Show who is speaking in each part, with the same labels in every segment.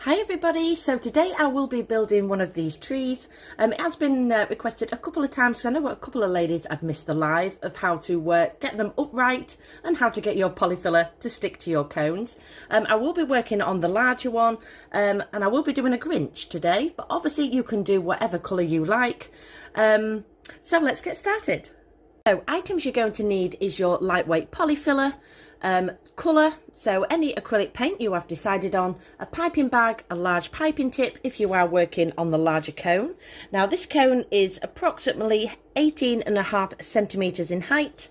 Speaker 1: Hi everybody, so today I will be building one of these trees. It has been requested a couple of times because I know a couple of ladies had missed the live of how to get them upright and how to get your polyfiller to stick to your cones. I will be working on the larger one and I will be doing a Grinch today, but obviously you can do whatever colour you like. So let's get started. So items you're going to need is your lightweight polyfiller, colour, so any acrylic paint you have decided on, a piping bag, a large piping tip if you are working on the larger cone. Now this cone is approximately 18.5 centimetres in height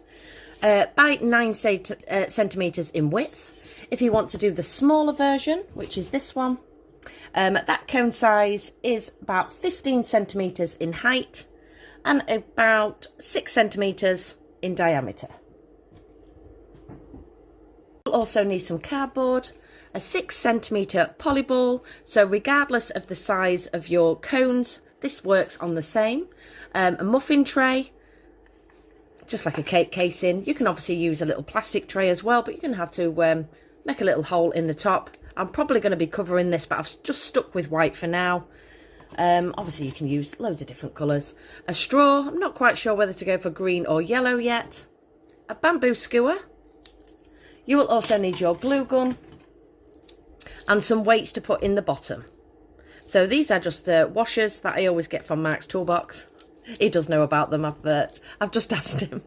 Speaker 1: by 9 centimetres in width. If you want to do the smaller version, which is this one, that cone size is about 15 centimetres in height and about 6 centimetres in diameter. You'll also need some cardboard, a 6 centimetre poly ball, so regardless of the size of your cones, this works on the same. A muffin tray, just like a cake casing. You can obviously use a little plastic tray as well, but you're going to have to make a little hole in the top. I'm probably going to be covering this, but I've just stuck with white for now. Obviously you can use loads of different colours. A straw, I'm not quite sure whether to go for green or yellow yet. A bamboo skewer. You will also need your glue gun and some weights to put in the bottom. So these are just washers that I always get from Mark's toolbox. He does know about them, I've just asked him.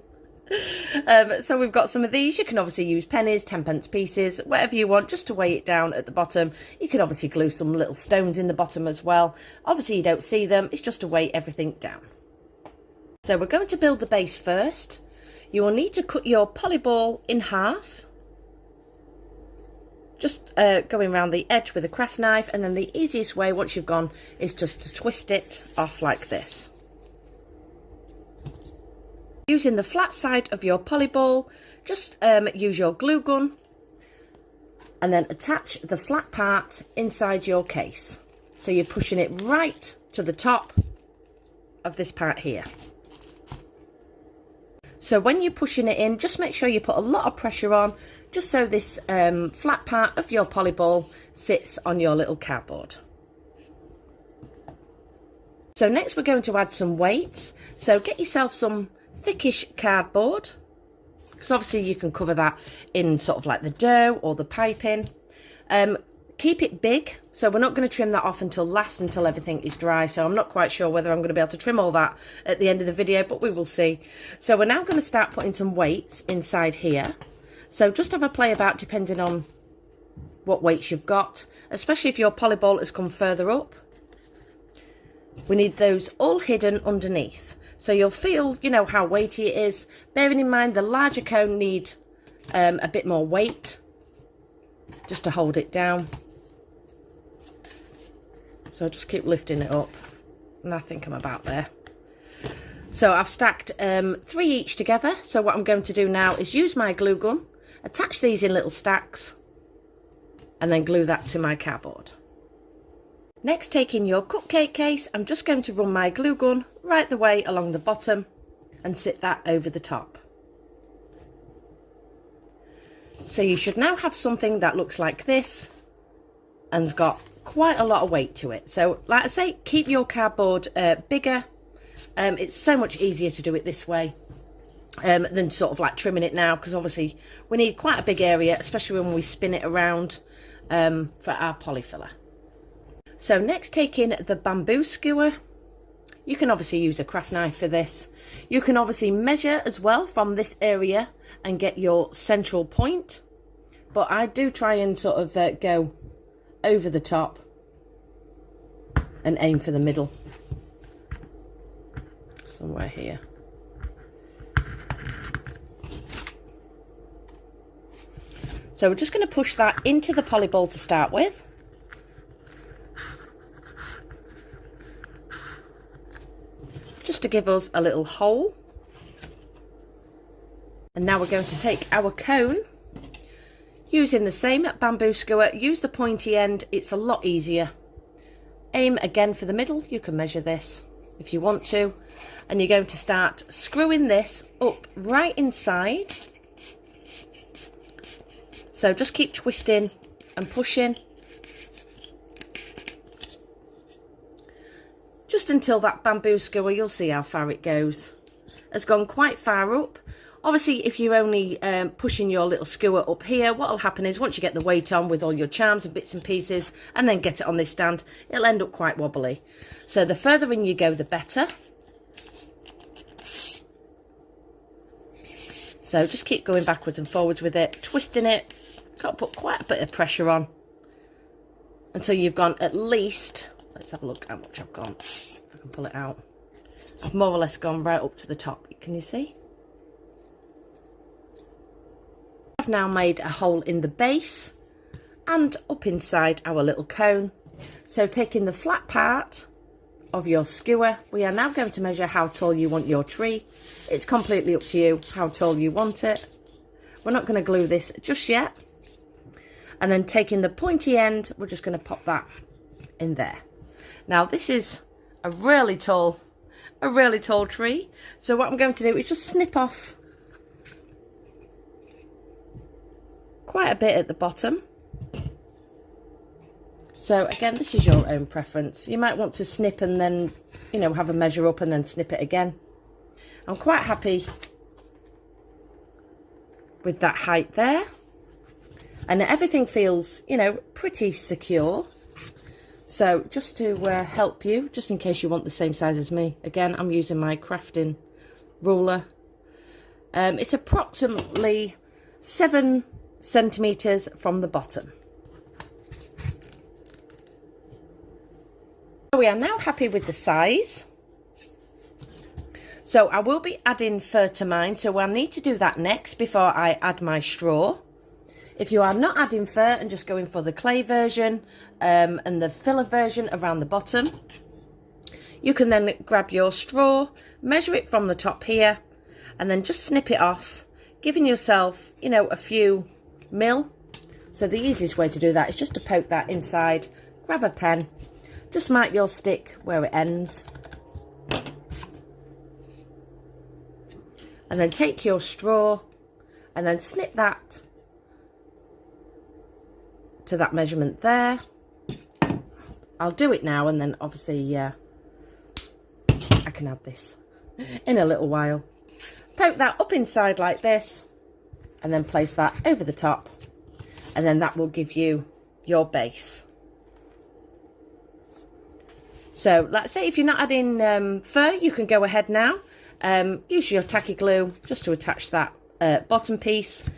Speaker 1: So we've got some of these. You can obviously use pennies, 10p pieces, whatever you want, just to weigh it down at the bottom. You can obviously glue some little stones in the bottom as well. Obviously you don't see them, it's just to weigh everything down. So we're going to build the base first. You will need to cut your poly ball in half. Just going around the edge with a craft knife, and then the easiest way once you've gone is just to twist it off like this. Using the flat side of your poly ball, just use your glue gun and then attach the flat part inside your case. So you're pushing it right to the top of this part here. So when you're pushing it in, just make sure you put a lot of pressure on, just so this flat part of your poly ball sits on your little cardboard. So next we're going to add some weights. So get yourself some thickish cardboard, because obviously you can cover that in sort of like the dough or the piping. Keep it big, so we're not going to trim that off until everything is dry, so I'm not quite sure whether I'm going to be able to trim all that at the end of the video, but we will see. So we're now going to start putting some weights inside here. So just have a play about depending on what weights you've got, especially if your poly ball has come further up. We need those all hidden underneath. So you'll feel, you know, how weighty it is. Bearing in mind the larger cone need a bit more weight just to hold it down. So just keep lifting it up, and I think I'm about there. So I've stacked 3 each together. So what I'm going to do now is use my glue gun, attach these in little stacks, and then glue that to my cardboard. Next, taking your cupcake case, I'm just going to run my glue gun right the way along the bottom and sit that over the top. So you should now have something that looks like this and's got quite a lot of weight to it. So like I say, keep your cardboard bigger. It's so much easier to do it this way than sort of like trimming it now, because obviously we need quite a big area, especially when we spin it around for our polyfiller. So next, taking the bamboo skewer. You can obviously use a craft knife for this. You can obviously measure as well from this area and get your central point, but I do try and sort of go over the top and aim for the middle, somewhere here. So we're just going to push that into the poly ball to start with. Just to give us a little hole. And now we're going to take our cone, using the same bamboo skewer. Use the pointy end, it's a lot easier. Aim again for the middle. You can measure this if you want to, and you're going to start screwing this up right inside. So just keep twisting and pushing just until that bamboo skewer, you'll see how far it goes, has gone quite far up. Obviously, if you're only pushing your little skewer up here, what will happen is once you get the weight on with all your charms and bits and pieces and then get it on this stand, it'll end up quite wobbly. So the further in you go, the better. So just keep going backwards and forwards with it, twisting it. Got to put quite a bit of pressure on until you've gone at least, let's have a look how much I've gone, if I can pull it out. I've more or less gone right up to the top, can you see? I've now made a hole in the base and up inside our little cone. So taking the flat part of your skewer, we are now going to measure how tall you want your tree. It's completely up to you how tall you want it. We're not going to glue this just yet. And then taking the pointy end, we're just going to pop that in there. Now this is a really tall tree. So what I'm going to do is just snip off quite a bit at the bottom. So again, this is your own preference. You might want to snip and then, you know, have a measure up and then snip it again. I'm quite happy with that height there. And everything feels, you know, pretty secure. So just to help you, just in case you want the same size as me, again, I'm using my crafting ruler. It's approximately 7 centimeters from the bottom. We are now happy with the size. So I will be adding fur to mine, so I'll need to do that next before I add my straw. If you are not adding fur and just going for the clay version and the filler version around the bottom, you can then grab your straw, measure it from the top here, and then just snip it off, giving yourself, you know, a few mil. So the easiest way to do that is just to poke that inside, grab a pen, just mark your stick where it ends, and then take your straw and then snip that to that measurement there. I'll do it now and then obviously I can add this in a little while. Poke that up inside like this and then place that over the top, and then that will give you your base. So let's say if you're not adding fur, you can go ahead now. Use your tacky glue just to attach that bottom piece.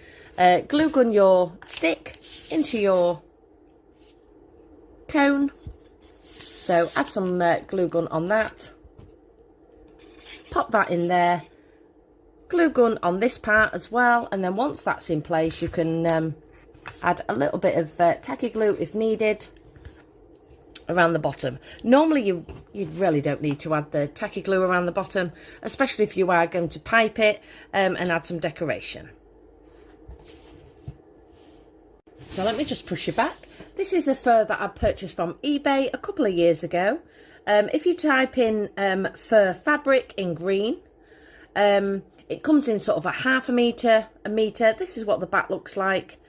Speaker 1: Glue gun your stick into your cone. So add some glue gun on that. Pop that in there. Glue gun on this part as well. And then once that's in place, you can add a little bit of tacky glue if needed around the bottom. Normally you really don't need to add the tacky glue around the bottom, especially if you are going to pipe it and add some decoration. So let me just push you back. This is the fur that I purchased from eBay a couple of years ago. If you type in fur fabric in green, it comes in sort of a half a metre, a metre. This is what the back looks like.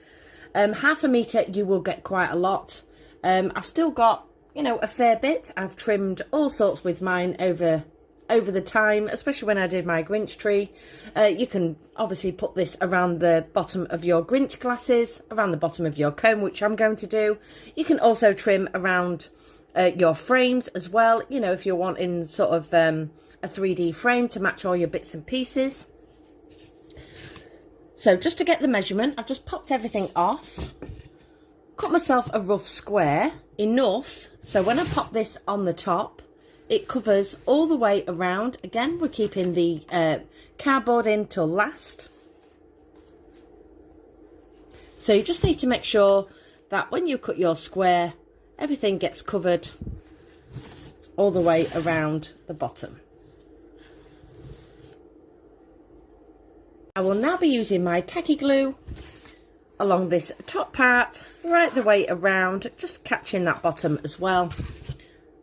Speaker 1: Half a metre, you will get quite a lot. I've still got, you know, a fair bit. I've trimmed all sorts with mine over the time, especially when I did my Grinch tree. You can obviously put this around the bottom of your Grinch glasses, around the bottom of your cone, which I'm going to do. You can also trim around your frames as well, you know, if you're wanting sort of a 3D frame to match all your bits and pieces. So just to get the measurement, I've just popped everything off, cut myself a rough square, enough so when I pop this on the top, it covers all the way around. Again, we're keeping the cardboard in till last. So you just need to make sure that when you cut your square, everything gets covered all the way around the bottom. I will now be using my tacky glue along this top part, right the way around, just catching that bottom as well.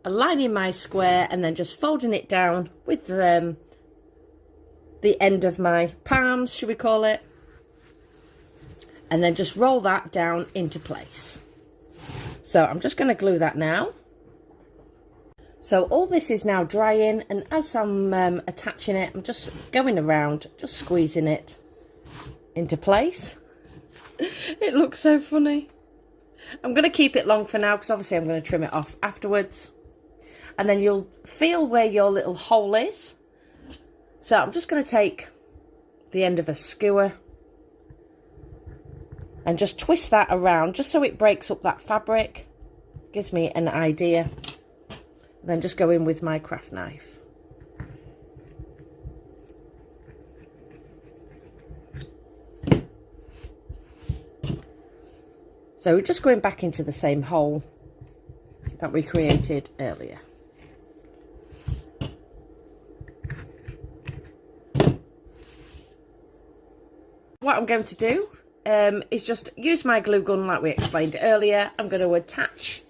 Speaker 1: Aligning my square and then just folding it down with the end of my palms, should we call it. And then just roll that down into place. So I'm just going to glue that now. So all this is now drying, and as I'm attaching it, I'm just going around, just squeezing it into place. It looks so funny. I'm going to keep it long for now because obviously I'm going to trim it off afterwards. And then you'll feel where your little hole is. So I'm just going to take the end of a skewer and just twist that around just so it breaks up that fabric. Gives me an idea. Then just go in with my craft knife. So we're just going back into the same hole that we created earlier. What I'm going to do is just use my glue gun like we explained earlier. I'm going to attach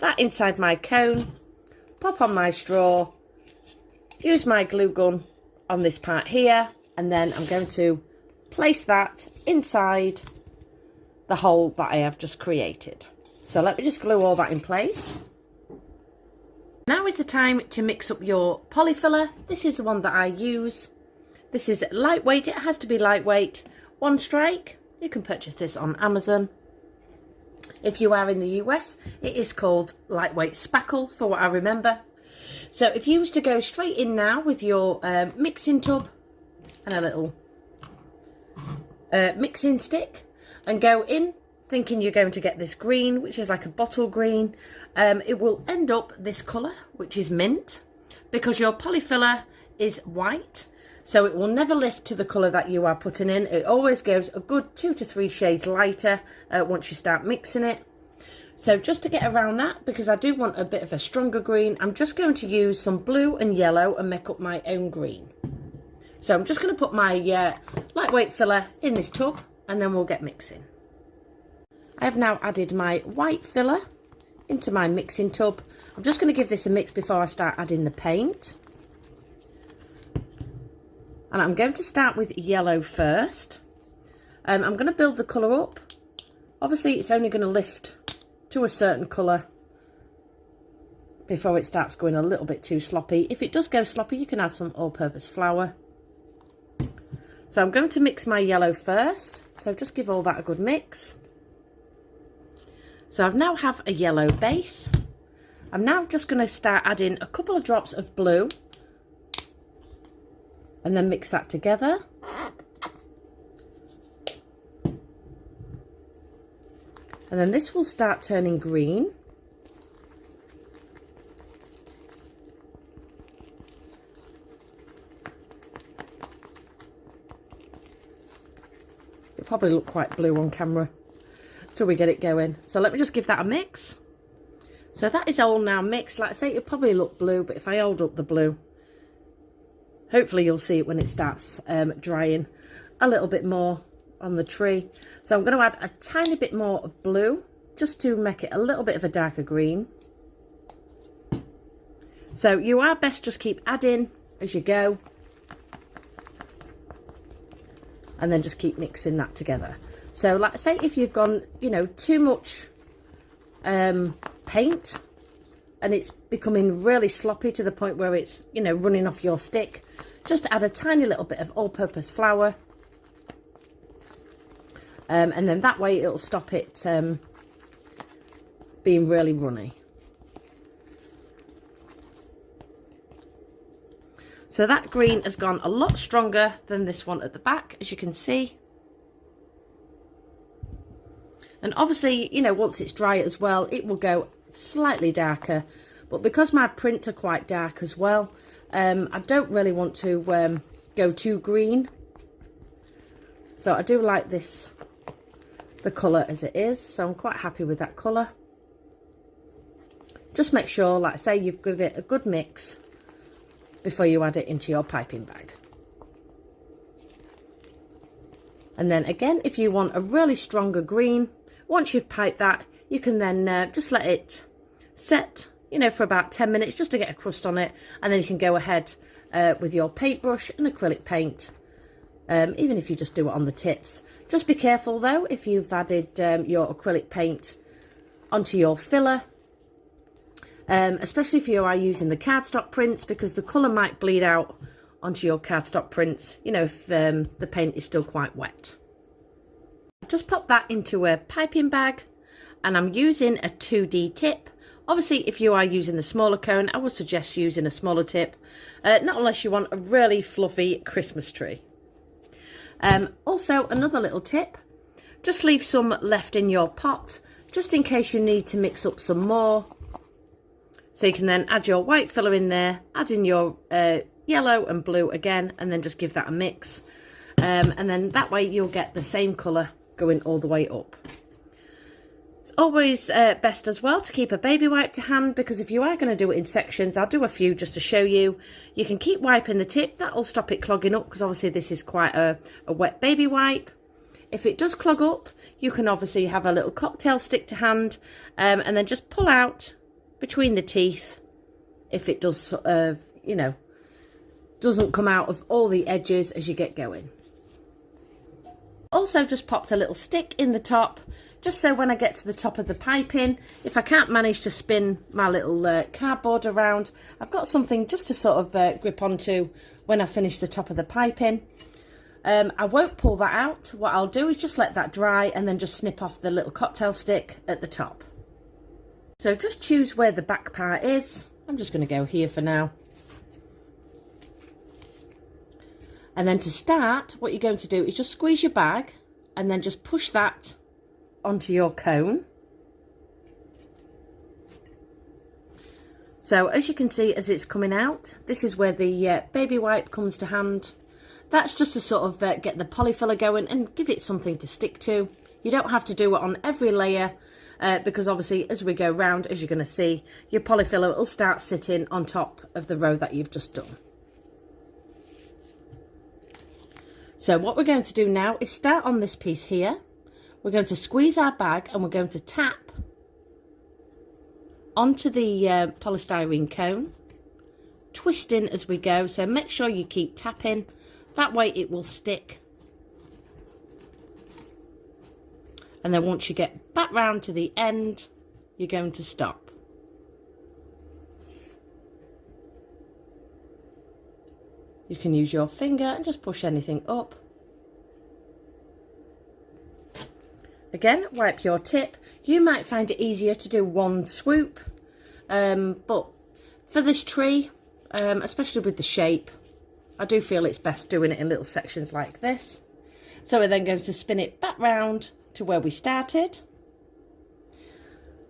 Speaker 1: that inside my cone, pop on my straw, use my glue gun on this part here, and then I'm going to place that inside the hole that I have just created. So let me just glue all that in place. Now is the time to mix up your polyfiller. This is the one that I use. This is lightweight, it has to be lightweight. One strike. You can purchase this on Amazon. If you are in the US, it is called lightweight spackle, for what I remember. So if you was to go straight in now with your mixing tub and a little mixing stick and go in thinking you're going to get this green, which is like a bottle green, it will end up this colour, which is mint, because your polyfiller is white. So it will never lift to the colour that you are putting in. It always goes a good 2 to 3 shades lighter once you start mixing it. So just to get around that, because I do want a bit of a stronger green, I'm just going to use some blue and yellow and make up my own green. So I'm just going to put my lightweight filler in this tub and then we'll get mixing. I have now added my white filler into my mixing tub. I'm just going to give this a mix before I start adding the paint. And I'm going to start with yellow first. I'm going to build the colour up. Obviously it's only going to lift to a certain colour before it starts going a little bit too sloppy. If it does go sloppy, you can add some all-purpose flour. So I'm going to mix my yellow first. So just give all that a good mix. So I now have a yellow base. I'm now just going to start adding a couple of drops of blue. And then mix that together. And then this will start turning green. It'll probably look quite blue on camera till we get it going. So let me just give that a mix. So that is all now mixed. Like I say, it'll probably look blue, but if I hold up the blue, hopefully you'll see it when it starts drying a little bit more on the tree. So I'm going to add a tiny bit more of blue just to make it a little bit of a darker green. So you are best just keep adding as you go. And then just keep mixing that together. So like I say, if you've gone, you know, too much paint and it's becoming really sloppy to the point where it's, you know, running off your stick, just add a tiny little bit of all-purpose flour. And then that way it'll stop it being really runny. So that green has gone a lot stronger than this one at the back, as you can see. And obviously, you know, once it's dry as well, it will go slightly darker. But because my prints are quite dark as well, I don't really want to go too green. So I do like this, the colour as it is. So I'm quite happy with that colour. Just make sure, like I say, you give it a good mix before you add it into your piping bag. And then again, if you want a really stronger green, once you've piped that, you can then just let it set, you know, for about 10 minutes just to get a crust on it. And then you can go ahead with your paintbrush and acrylic paint, even if you just do it on the tips. Just be careful though, if you've added your acrylic paint onto your filler, especially if you are using the cardstock prints, because the colour might bleed out onto your cardstock prints, you know, if the paint is still quite wet. I've just popped that into a piping bag, and I'm using a 2D tip. Obviously, if you are using the smaller cone, I would suggest using a smaller tip, not unless you want a really fluffy Christmas tree. Also, another little tip, just leave some left in your pot, just in case you need to mix up some more. So you can then add your white filler in there, add in your yellow and blue again, and then just give that a mix. And then that way you'll get the same colour going all the way up. It's always best as well to keep a baby wipe to hand, because if you are going to do it in sections, I'll do a few just to show you. You can keep wiping the tip, that'll stop it clogging up, because obviously this is quite a wet baby wipe. If it does clog up, you can obviously have a little cocktail stick to hand, and then just pull out between the teeth if it does sort of, you know, doesn't come out of all the edges as you get going. Also just popped a little stick in the top, just so when I get to the top of the piping, if I can't manage to spin my little cardboard around, I've got something just to sort of grip onto when I finish the top of the piping. I won't pull that out. What I'll do is just let that dry and then just snip off the little cocktail stick at the top. So just choose where the back part is. I'm just going to go here for now. And then to start, what you're going to do is just squeeze your bag and then just push that onto your cone. So as you can see, as it's coming out, this is where the baby wipe comes to hand. That's just to sort of get the polyfiller going and give it something to stick to. You don't have to do it on every layer, because obviously as we go round, as you're going to see, your polyfiller will start sitting on top of the row that you've just done. So what we're going to do now is start on this piece here. We're going to squeeze our bag and we're going to tap onto the polystyrene cone, twisting as we go. So make sure you keep tapping, that way it will stick. And then once you get back round to the end, you're going to stop. You can use your finger and just push anything up. Again, wipe your tip. You might find it easier to do one swoop, but for this tree, especially with the shape, I do feel it's best doing it in little sections like this. So we're then going to spin it back round to where we started.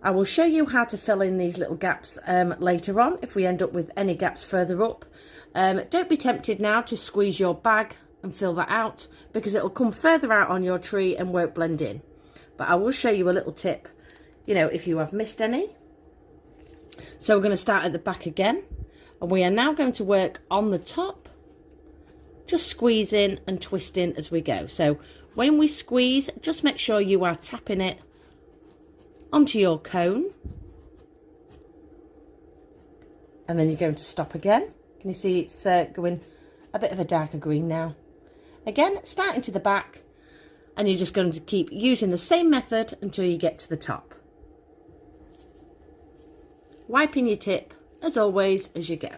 Speaker 1: I will show you how to fill in these little gaps later on if we end up with any gaps further up. Don't be tempted now to squeeze your bag and fill that out, because it'll come further out on your tree and won't blend in. But I will show you a little tip, you know, if you have missed any. So we're going to start at the back again, and we are now going to work on the top, just squeezing and twisting as we go. So when we squeeze, just make sure you are tapping it onto your cone, and then you're going to stop again. Can you see it's going a bit of a darker green now? Again, starting to the back, and you're just going to keep using the same method until you get to the top. Wiping your tip, as always, as you go.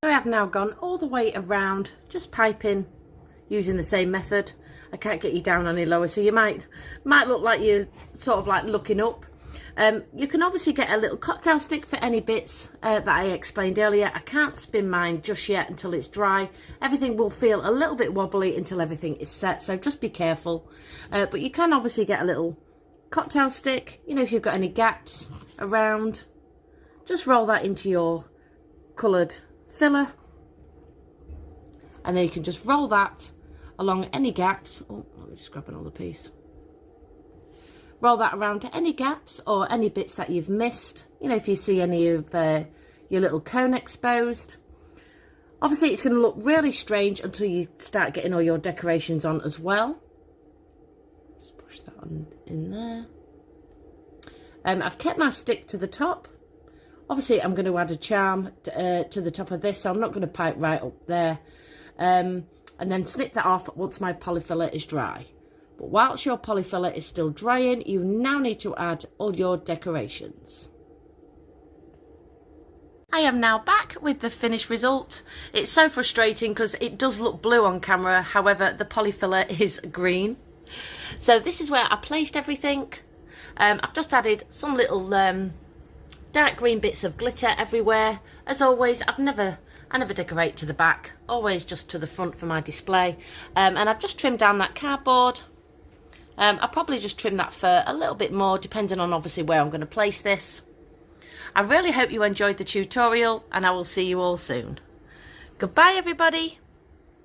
Speaker 1: I have now gone all the way around, just piping, using the same method. I can't get you down any lower, so you might look like you're sort of like looking up. You can obviously get a little cocktail stick for any bits that I explained earlier. I can't spin mine just yet until it's dry. Everything will feel a little bit wobbly until everything is set, so just be careful. But you can obviously get a little cocktail stick, you know, if you've got any gaps around. Just roll that into your coloured filler, and then you can just roll that along any gaps. Oh, let me just grab another piece. Roll that around to any gaps or any bits that you've missed. You know, if you see any of your little cone exposed. Obviously, it's going to look really strange until you start getting all your decorations on as well. Just push that on in there. I've kept my stick to the top. Obviously, I'm going to add a charm to the top of this, so I'm not going to pipe right up there. And then snip that off once my polyfiller is dry. But whilst your polyfiller is still drying, you now need to add all your decorations. I am now back with the finished result. It's so frustrating because it does look blue on camera, however the polyfiller is green. So this is where I placed everything. I've just added some little dark green bits of glitter everywhere. As always, I never decorate to the back, always just to the front for my display. And I've just trimmed down that cardboard. I'll probably just trim that for a little bit more, depending on obviously where I'm going to place this. I really hope you enjoyed the tutorial, and I will see you all soon. Goodbye, everybody.